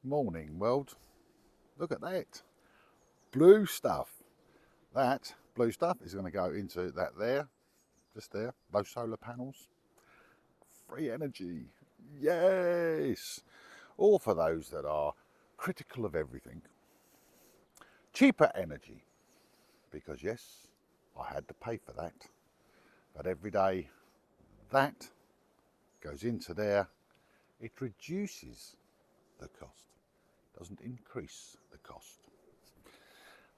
Morning world. Look at that. Blue stuff. That blue stuff is going to go into that there, just there, those solar panels. Free energy. Yes. Or for those that are critical of everything. Cheaper energy. Because yes, I had to pay for that. But every day that goes into there, it reduces the cost. Doesn't increase the cost.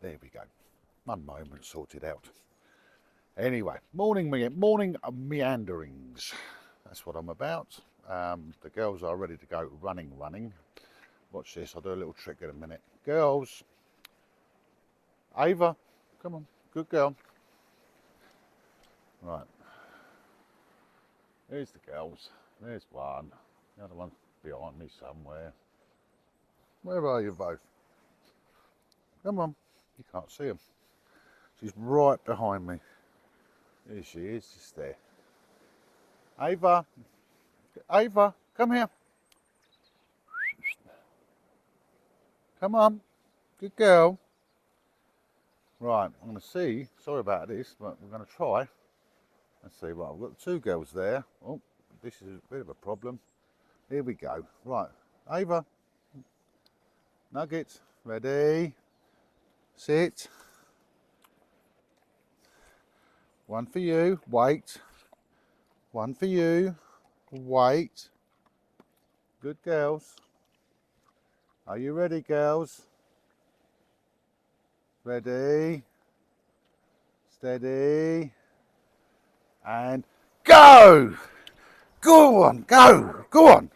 There we go. One moment sorted out. Anyway, morning meanderings. That's what I'm about. The girls are ready to go running. Watch this, I'll do a little trick in a minute. Girls, Ava, come on, good girl. Right, here's the girls. There's one. The other one's behind me somewhere. Where are you both? Come on, you can't see them. She's right behind me. Here she is, just there. Ava, Ava, come here. Come on, good girl. Right, I'm going to see, sorry about this, but we're going to try. Let's see, right, we've got two girls there. Oh, this is a bit of a problem. Here we go. Right, Ava, Nugget, ready, sit. One for you, wait. One for you, wait. Good girls. Are you ready, girls? Ready, steady, and go! Go on, go! Go on!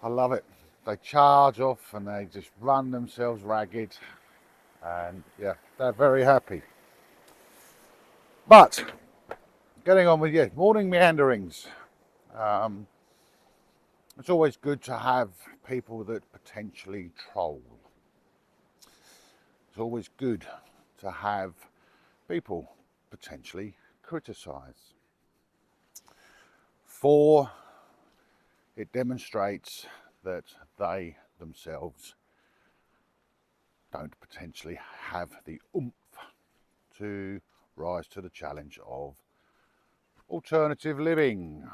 I love it. They charge off and they just run themselves ragged, and yeah, they're very happy. But getting on with morning meanderings. It's always good to have people that potentially troll. It's always good to have people potentially criticise. For it demonstrates that they themselves don't potentially have the oomph to rise to the challenge of alternative living.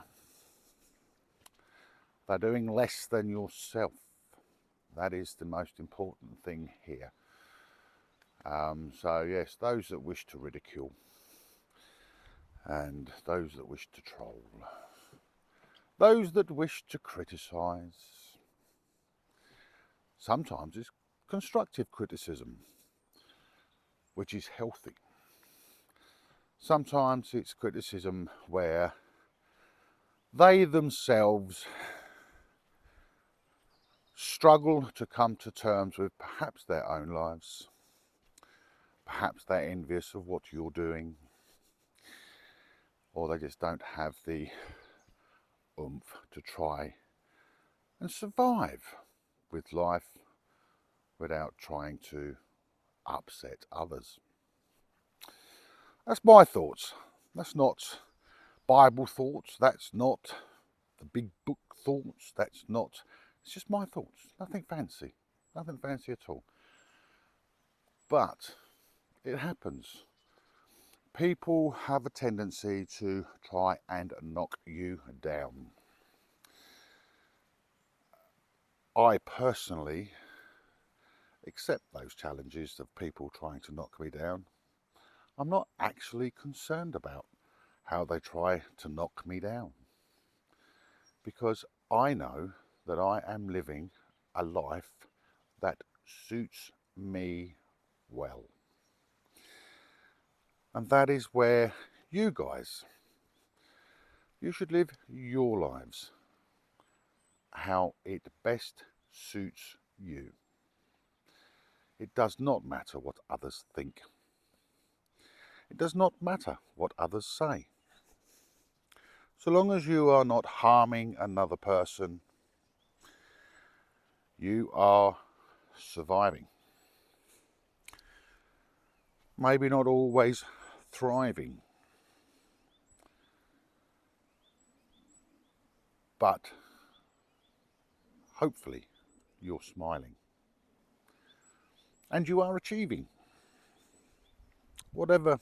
They're doing less than yourself. That is the most important thing here. So yes, those that wish to ridicule and those that wish to troll, those that wish to criticise, sometimes it's constructive criticism, which is healthy. Sometimes it's criticism where they themselves struggle to come to terms with perhaps their own lives. Perhaps they're envious of what you're doing, or they just don't have the oomph to try and survive with life without trying to upset others. That's my thoughts. That's not Bible thoughts. That's not the big book thoughts. That's not, it's just my thoughts. Nothing fancy. Nothing fancy at all. But it happens. People have a tendency to try and knock you down. I personally accept those challenges of people trying to knock me down. I'm not actually concerned about how they try to knock me down, because I know that I am living a life that suits me well. And that is where you guys, you should live your lives how it best suits you. It does not matter what others think. It does not matter what others say. So long as you are not harming another person, you are surviving. maybe not always thriving, but hopefully you're smiling and you are achieving whatever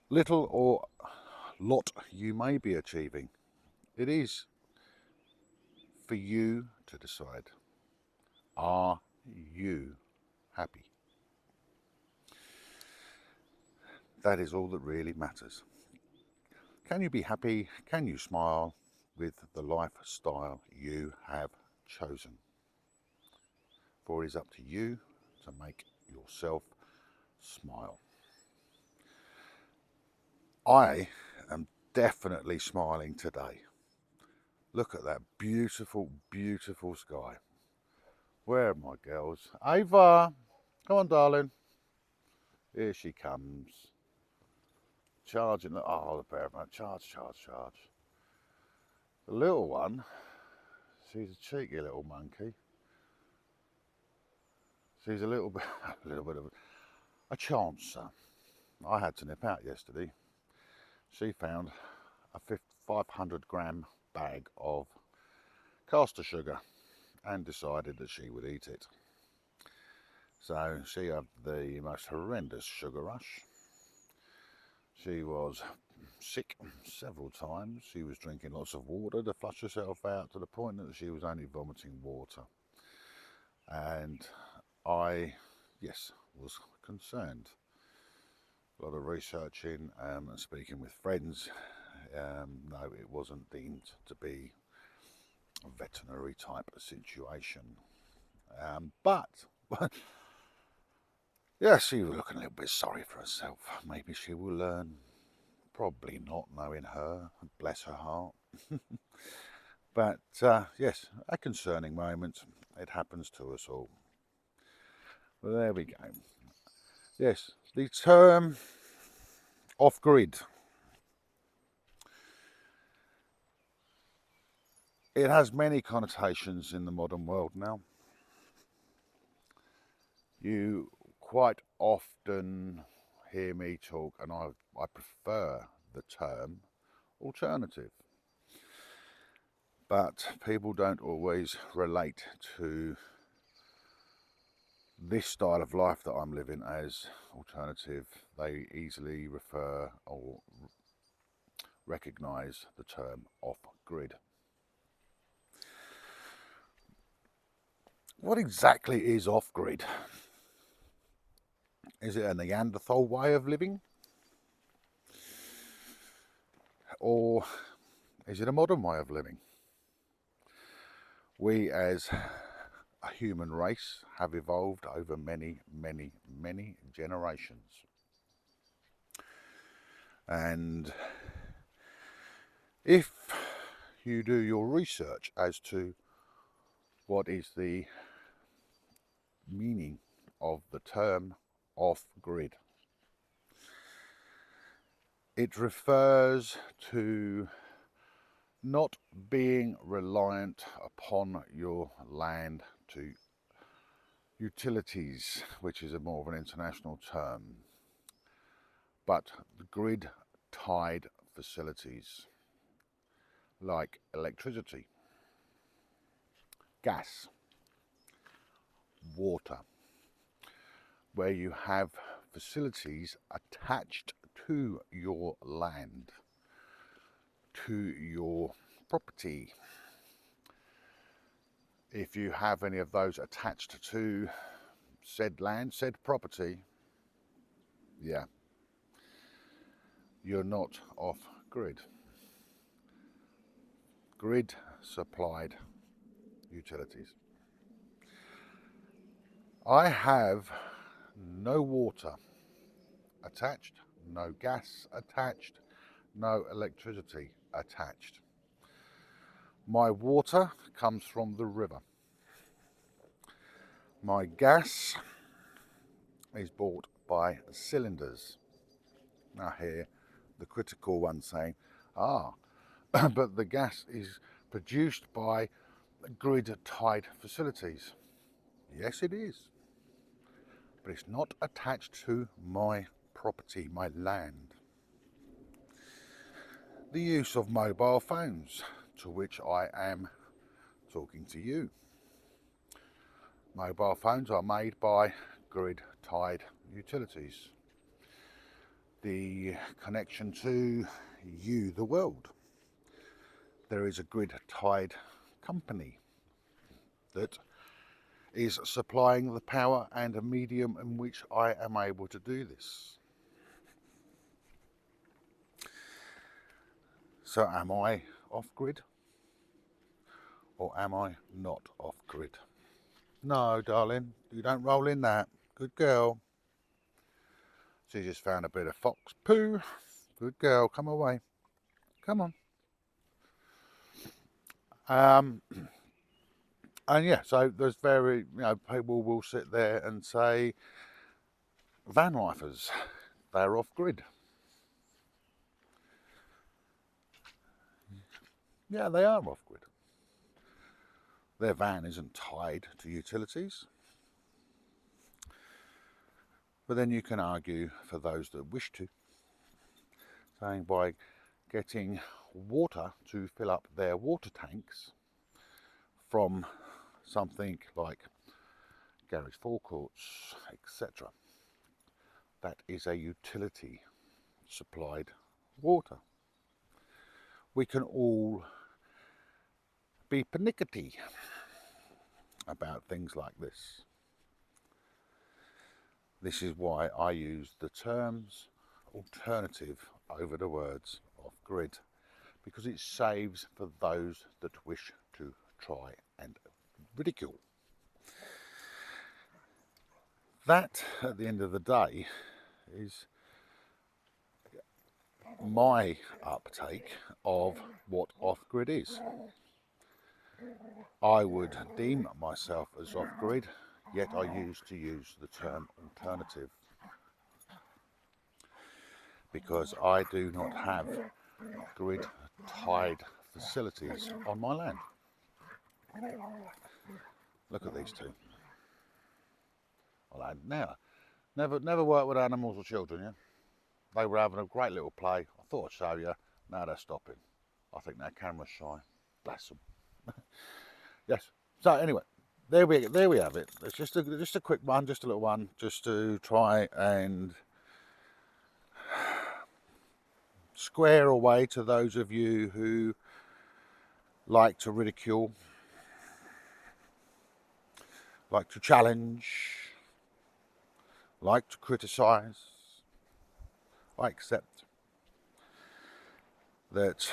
little or lot you may be achieving. It is for you to decide, are you happy? That is all that really matters. Can you be happy? Can you smile with the lifestyle you have chosen? For it is up to you to make yourself smile. I am definitely smiling today. Look at that beautiful, beautiful sky. Where are my girls? Ava, come on, darling. Here she comes. Charging. Oh, the pair of them. Charge, charge, charge. The little one, she's a cheeky little monkey. She's a little bit of a chancer. I had to nip out yesterday. She found a 500-gram bag of caster sugar and decided that she would eat it. So she had the most horrendous sugar rush. She was sick several times. She was drinking lots of water to flush herself out, to the point that she was only vomiting water. And I, yes, was concerned. A lot of researching and speaking with friends. No, it wasn't deemed to be a veterinary type of situation. But yeah, she was looking a little bit sorry for herself. Maybe she will learn. Probably not, knowing her. Bless her heart. But yes, a concerning moment. It happens to us all. Well, there we go. Yes, the term off-grid. It has many connotations in the modern world now. You quite often hear me talk, and I prefer the term alternative. But people don't always relate to this style of life that I'm living as alternative. They easily refer or recognise the term off-grid. What exactly is off-grid? Is it a Neanderthal way of living? Or is it a modern way of living? We as a human race have evolved over many, many, many generations. And if you do your research as to what is the meaning of the term off-grid, it refers to not being reliant upon your land to utilities, which is a more of an international term, but the grid-tied facilities like electricity, gas, water, where you have facilities attached to your land, to your property. If you have any of those attached to said land, said property, yeah, you're not off grid. Grid supplied utilities. I have no water attached, no gas attached, no electricity attached. My water comes from the river. My gas is bought by cylinders. Now here, the critical one saying, but the gas is produced by grid-tied facilities. Yes, it is. but it's not attached to my property, my land. The use of mobile phones, to which I am talking to you. Mobile phones are made by grid-tied utilities. The connection to you, the world. There is a grid-tied company that is supplying the power and a medium in which I am able to do this. So am I off-grid or am I not off-grid? No, darling, you don't roll in that. Good girl. She just found a bit of fox poo. Good girl, come away. Come on. And yeah, so there's people will sit there and say, van lifers, they're off-grid. Yeah, they are off-grid. Their van isn't tied to utilities. But then you can argue for those that wish to, saying by getting water to fill up their water tanks from something like garage forecourts, etc. That is a utility supplied water. We can all be pernickety about things like this. This is why I use the terms alternative over the words off-grid, because it saves for those that wish to try and ridicule. That, at the end of the day, is my uptake of what off-grid is. I would deem myself as off-grid, yet I used to use the term alternative, because I do not have grid-tied facilities on my land. Look at these two. Well, never worked with animals or children, yeah? They were having a great little play. I thought I'd show you. Now they're stopping. I think their camera's shy. Bless them. Yes. So anyway, there we have it. It's just a quick one, just a little one, just to try and square away to those of you who like to ridicule, like to challenge, like to criticise. I accept that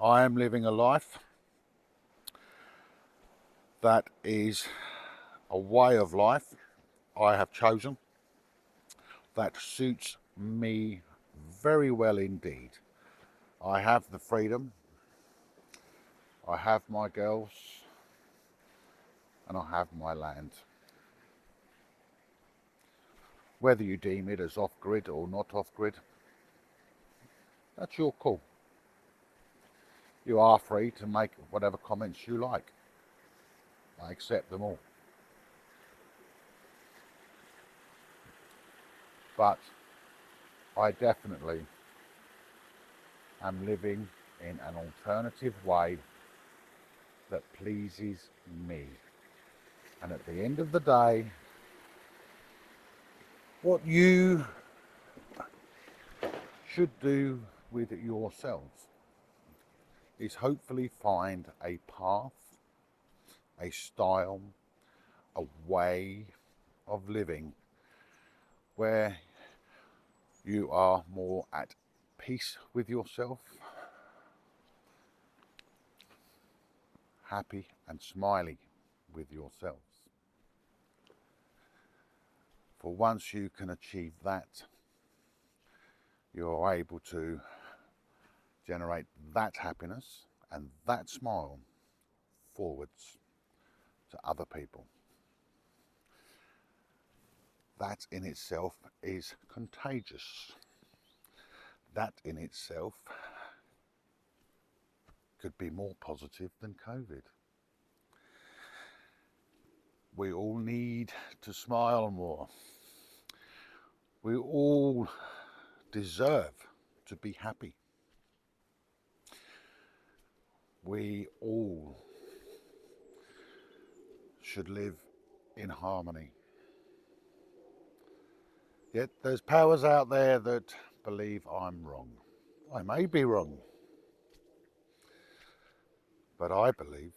I am living a life that is a way of life I have chosen that suits me very well indeed. I have the freedom, I have my girls, and I have my land. Whether you deem it as off-grid or not off-grid, that's your call. You are free to make whatever comments you like. I accept them all. But I definitely am living in an alternative way that pleases me. And at the end of the day, what you should do with yourselves is hopefully find a path, a style, a way of living where you are more at peace with yourself, happy and smiley with yourselves. For once you can achieve that, you are able to generate that happiness and that smile forwards to other people. That in itself is contagious. That in itself could be more positive than COVID. We all need to smile more. We all deserve to be happy. We all should live in harmony. Yet there's powers out there that believe I'm wrong. I may be wrong, but I believe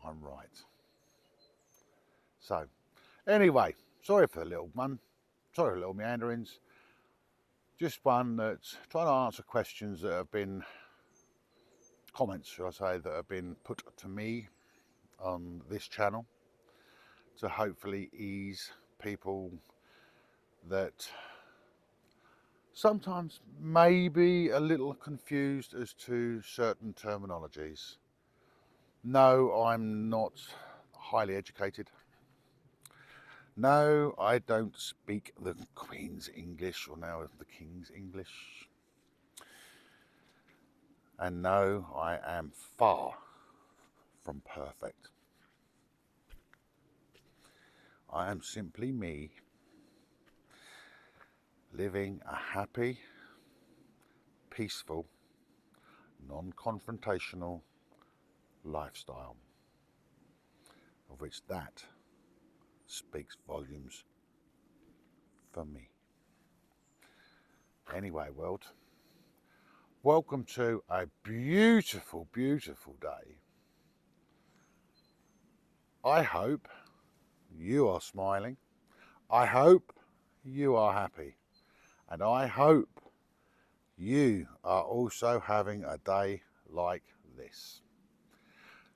I'm right. So, anyway, sorry for the little one. Sorry for the little meanderings. Just one that's trying to answer questions that have been, comments, should I say, that have been put to me on this channel to hopefully ease people that sometimes may be a little confused as to certain terminologies. No, I'm not highly educated. No, I don't speak the Queen's English or now the King's English. And no, I am far from perfect. I am simply me, living a happy, peaceful, non-confrontational lifestyle, of which that speaks volumes for me. Anyway, world, welcome to a beautiful, beautiful day. I hope you are smiling. I hope you are happy. And I hope you are also having a day like this.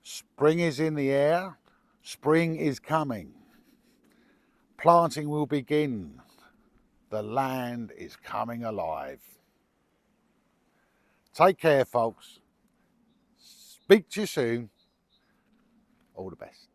Spring is in the air. Spring is coming. Planting will begin. The land is coming alive. Take care, folks. Speak to you soon. All the best.